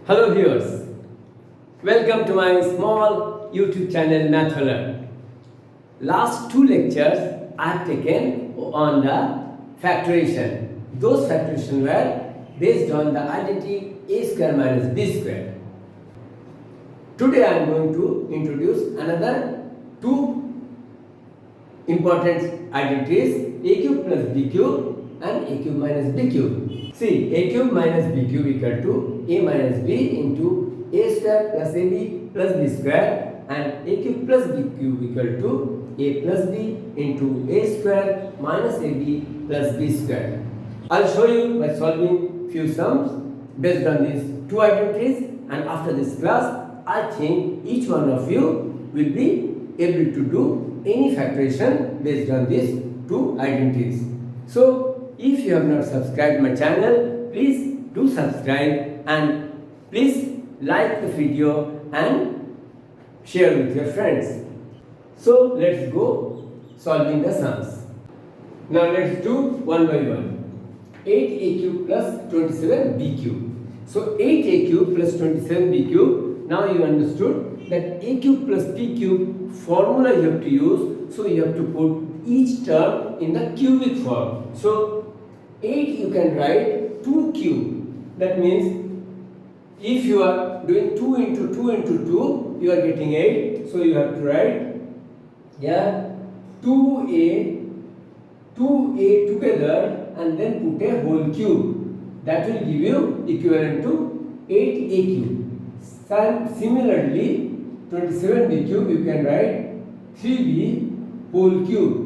Hello viewers, welcome to my small YouTube channel Matholearn. Last two lectures I have taken on the factorization. Those factorization were based on the identity a square minus b square. Today I am going to introduce another two important identities, a cube plus b cube and a cube minus b cube. See, a cube minus b cube equal to a minus b into a square plus ab plus b square, and a cube plus b cube equal to a plus b into a square minus ab plus b square. I'll show you by solving few sums based on these two identities, and after this class I think each one of you will be able to do any factorization based on these two identities. So if you have not subscribed my channel, please do subscribe and please like the video and share with your friends. So let's go solving the sums. Now let's do one by one. 8a cube plus 27b cube. So 8a cube plus 27b cube. Now you understood that a cube plus b cube formula you have to use. So you have to put each term in the cubic form. So 8 you can write 2 cube. That means if you are doing 2 into 2 into 2, you are getting 8. So you have to write here 2a together and then put a whole cube. That will give you equivalent to 8a cube. Similarly, 27b cube you can write 3b whole cube.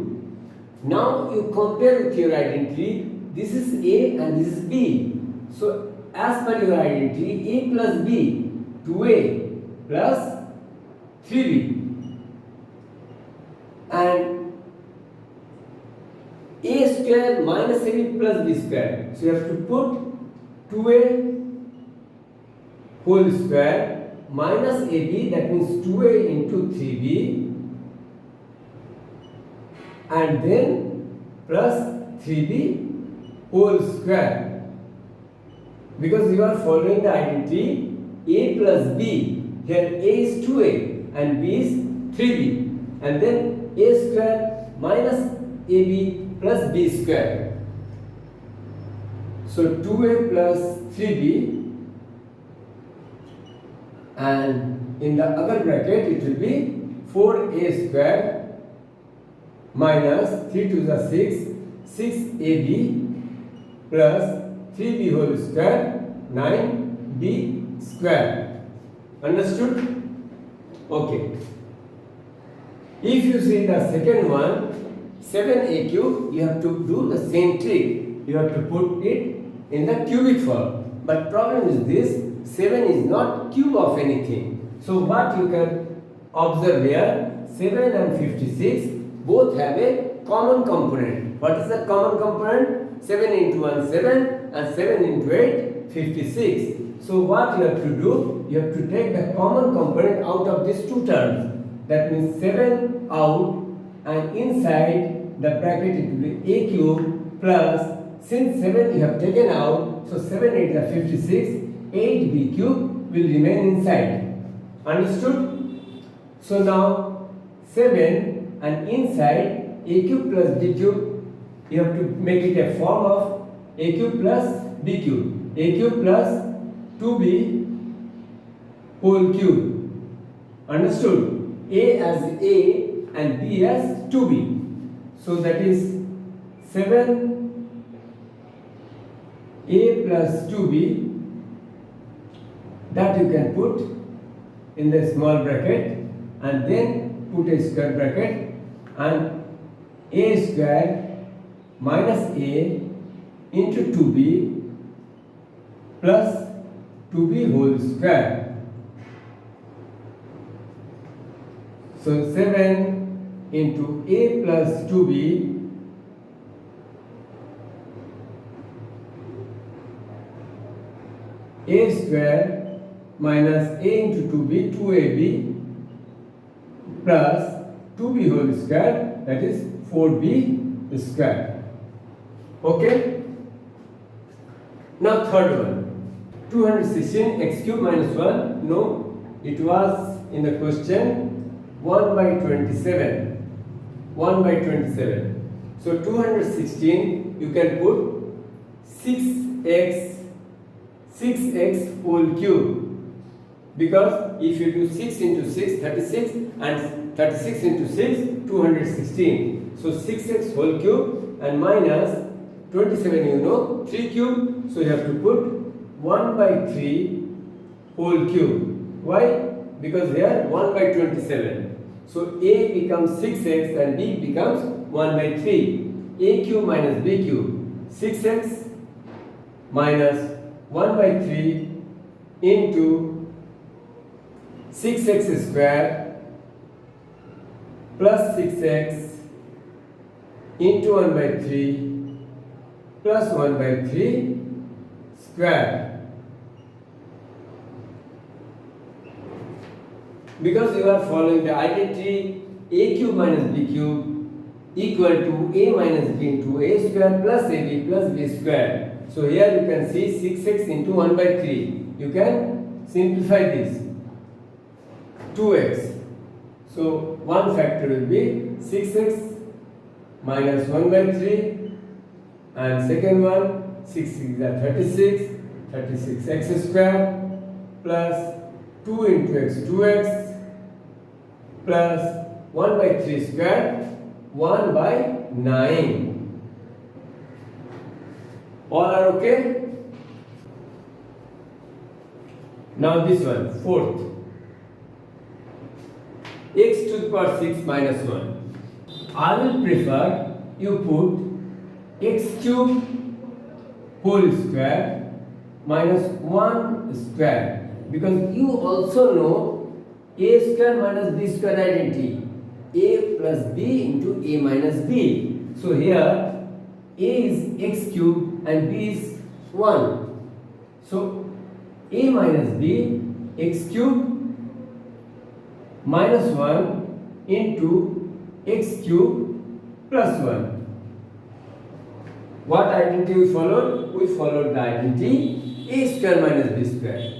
Now you compare with your identity. This is A and this is B. So as per your identity, A plus B, 2A plus 3B. And A square minus AB plus B square. So you have to put 2A whole square minus AB, that means 2A into 3B, and then plus 3B whole square, because you are following the identity a plus b. Here a is 2a and b is 3b, and then a square minus ab plus b square. So 2a plus 3b, and in the other bracket it will be 4a square minus 3 to the 6, 6ab plus 3b whole square, 9b square. Understood? Okay. If you see the second one, 7a cube, you have to do the same trick. You have to put it in the cubic form. But problem is this, 7 is not cube of anything. So what you can observe here, 7 and 56 both have a common component. What is the common component? 7 into 1, 7, and 7 into 8, 56. So what you have to do, you have to take the common component out of these two terms. That means 7 out, and inside the bracket it will be a cube plus, since 7 you have taken out, so 7 8 is 56, 8b cube will remain inside. Understood? So now 7 and inside a cube plus b cube, you have to make it a form of a cube plus b cube, a cube plus 2b whole cube. Understood? A as a and b as 2b. So that is 7a plus 2b, that you can put in the small bracket, and then put a square bracket, and a square minus a into 2b plus 2b whole square. So 7 into a plus 2b a square minus a into 2b, 2ab plus 2b whole square, that is 4b square. Okay? Now third one. 216 x cube minus 1. No, it was in the question 1 by 27. 1 by 27. So 216 you can put 6x whole cube, because if you do 6 into 6, 36, and 36 into 6, 216. So 6x whole cube and minus 27, you know, 3 cube. So you have to put 1 by 3 whole cube. Why? Because here 1 by 27. So A becomes 6x and B becomes 1 by 3. A cube minus B cube. 6x minus 1 by 3 into 6x square plus 6x into 1 by 3 plus 1 by 3 square. Because you are following the identity, a cube minus b cube equal to a minus b into a square plus ab plus b square. So here you can see 6x into 1 by 3. You can simplify this. 2x. So one factor will be 6x minus 1 by 3, and second one 6 is 36, 36x square plus 2 into x 2x plus 1 by 3 square 1 by 9. All are okay? Now this one, fourth. X to the power 6 minus 1. I will prefer you put x cube whole square minus 1 square, because you also know a square minus b square identity, a plus b into a minus b. So here a is x cube and b is 1. So a minus b, x cube minus 1 into x cube plus 1. What identity we followed? We followed the identity a square minus b square.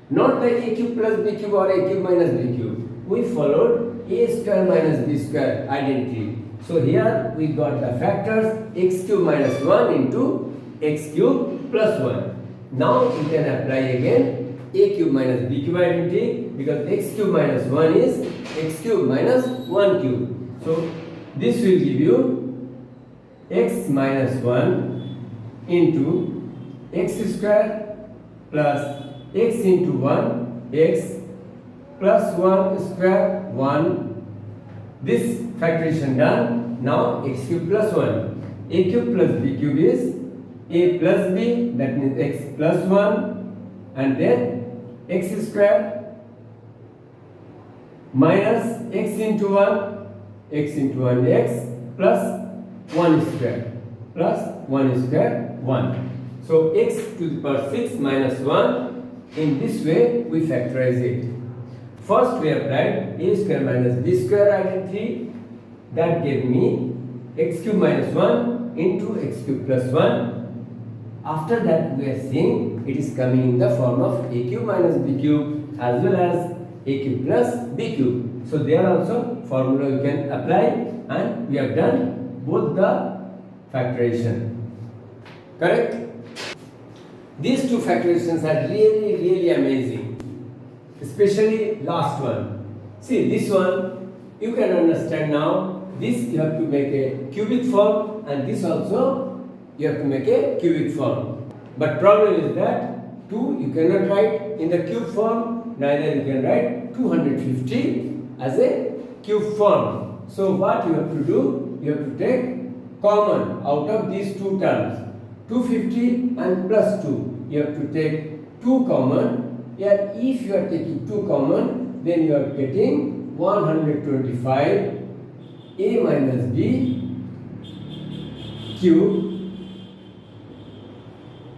Not the a cube plus b cube or a cube minus b cube. We followed a square minus b square identity. So here we got the factors x cube minus 1 into x cube plus 1. Now we can apply again a cube minus b cube identity, because x cube minus 1 is x cube minus 1 cube. So this will give you x minus 1 into x square plus x into 1 x plus 1 square 1. This factorization done. Now x cube plus 1. A cube plus b cube is a plus b, that means x plus 1, and then x square minus x into 1 x plus 1 square 1. So x to the power 6 minus 1. In this way we factorize it. First we applied a square minus b square identity, that gave me x cube minus 1 into x cube plus 1. After that we are seeing it is coming in the form of a cube minus b cube as well as a cube plus b cube. So there also formula you can apply, and we have done both the factorization. Correct? These two factorizations are really amazing. Especially last one. See, this one you can understand now. This you have to make a cubic form, and this also you have to make a cubic form. But problem is that 2 you cannot write in the cube form, neither you can write 250 as a cube form. So what you have to do? You have to take common out of these two terms, 250 and plus 2. You have to take 2 common. And if you are taking 2 common, then you are getting 125 a minus b cube,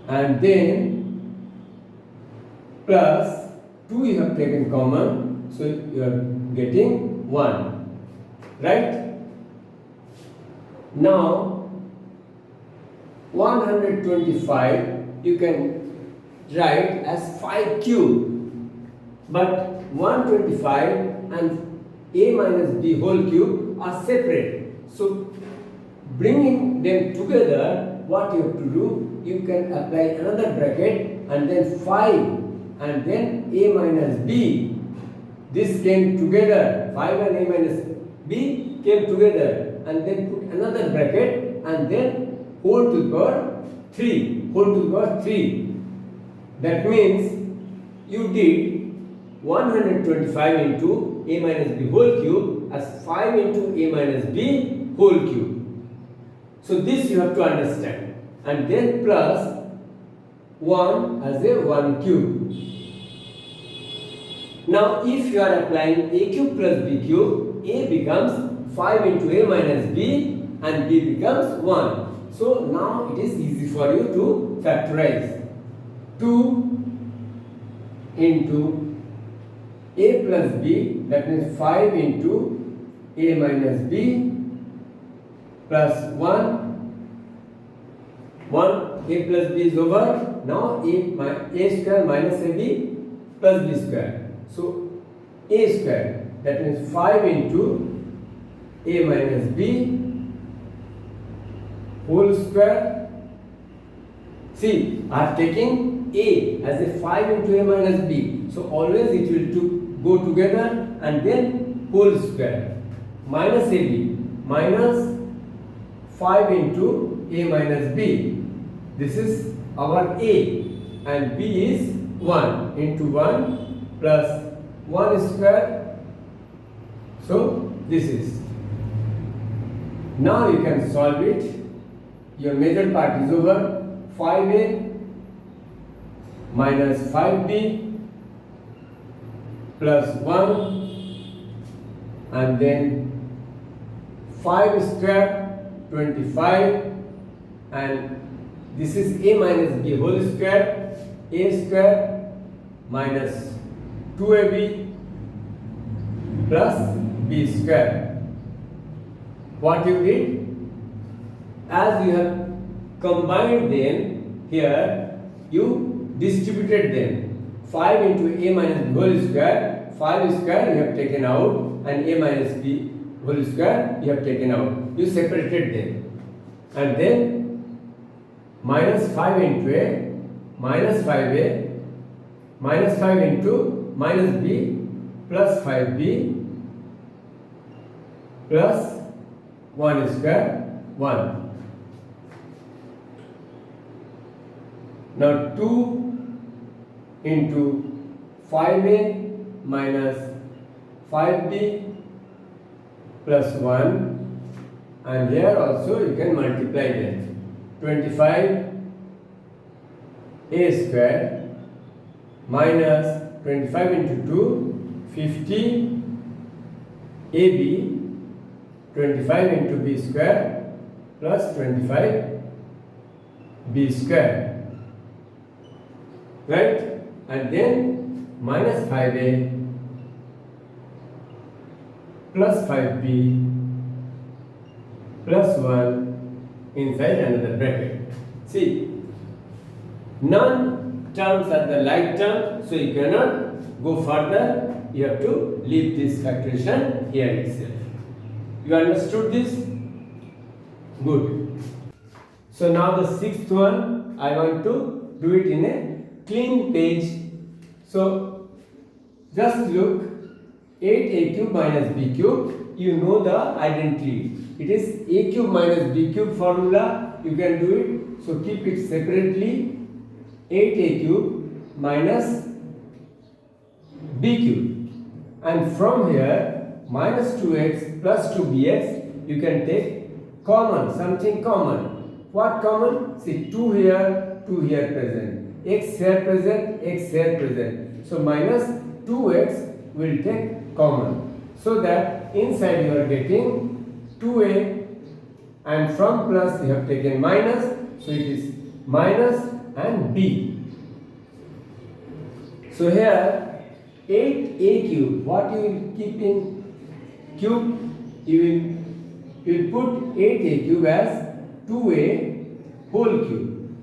and then plus 2 you have taken common, so you are getting 1. Right? Now 125 you can write as 5 cube, but 125 and a minus b whole cube are separate. So bringing them together, what you have to do, you can apply another bracket and then 5 and then a minus b. This came together, 5 and a minus b came together, and then put another bracket and then whole to the power 3, whole to the power 3. That means you did 125 into a minus b whole cube as 5 into a minus b whole cube. So this you have to understand, and then plus 1 as a 1 cube. Now if you are applying a cube plus b cube, a becomes 5 into a minus b and b becomes 1. So now it is easy for you to factorize. 2 into a plus b, that means 5 into a minus b plus 1. 1, a plus b is over. Now a square minus ab plus b square. So a square, that means 5 into a minus b whole square. See, I am taking a as a 5 into a minus b. So always it will go together, and then whole square minus ab minus 5 into a minus b. This is our a, and b is 1 into 1 plus 1 square. So this is. Now you can solve it. Your major part is over. 5a minus 5b plus 1, and then 5 square 25, and this is a minus b whole square, a square minus 2ab plus b square. What you did, as you have combined them here, you distributed them. 5 into a minus b whole square, 5 square you have taken out, and a minus b whole square you have taken out. You separated them, and then minus 5 into a minus 5a minus 5 into minus b plus 5b plus 1 square 1. Now 2 into 5a minus 5b plus 1, and here also you can multiply that. 25 a square minus 25 into 2, 50 ab, 25 into b square plus 25 b square. Right? And then minus 5a plus 5b plus 1 inside another bracket. See, none terms are the like term, so you cannot go further. You have to leave this factorization here itself. You understood this? Good. So now the sixth one, I want to do it in a clean page. So just look, 8a cube minus b cube, you know the identity. It is a cube minus b cube formula, you can do it. So keep it separately, 8a cube minus b cube. And from here, minus 2x plus 2bx, you can take common, something common. What common? See, 2 here present. X here present, x here present. So minus 2x will take common. So that inside you are getting 2a, and from plus you have taken minus. So it is minus and b. So here 8a cube, what you will keep in cube? You will put 8a cube as 2a whole cube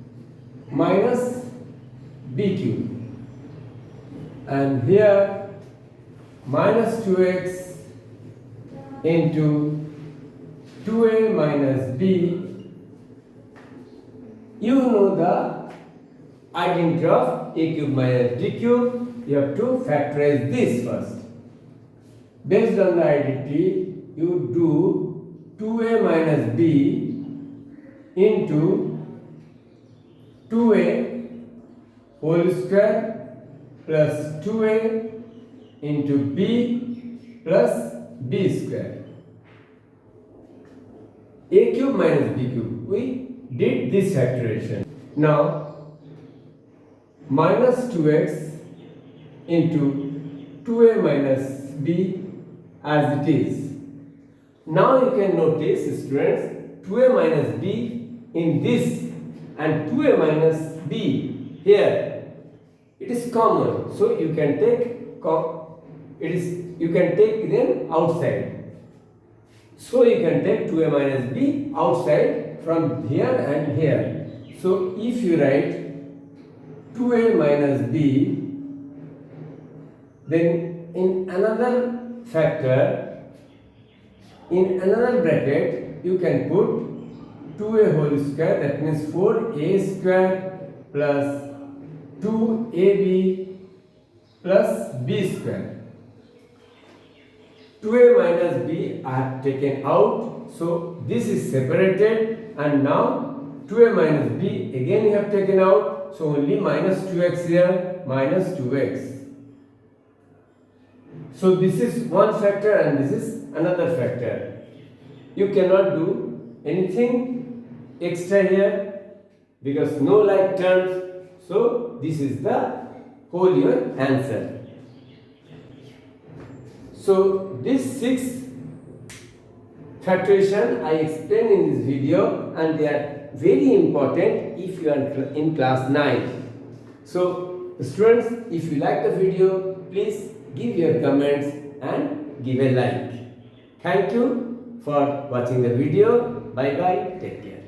minus b cube. And here minus 2x into 2a minus b. You know the identity of a cube minus b cube. You have to factorize this first. Based on the identity, you do 2a minus b into 2a whole square plus 2a into b plus b square. A cube minus b cube. We did this factorization. Now minus 2x into 2a minus b as it is. Now you can notice, students, 2a minus b in this and 2a minus b here. It is common, so you can take you can take them outside. So you can take 2a minus b outside from here and here. So if you write 2a minus b, then in another factor, in another bracket, you can put 2a whole square, that means 4a square plus 2ab plus b square. 2a minus b I have taken out, so this is separated, and now 2a minus b again you have taken out, so only minus 2x here, minus 2x. So this is one factor and this is another factor. You cannot do anything extra here because no like terms. So this is the whole your answer. So this 6 factorization I explained in this video, and they are very important if you are in class 9. So students, if you like the video, please give your comments and give a like. Thank you for watching the video. Bye bye. Take care.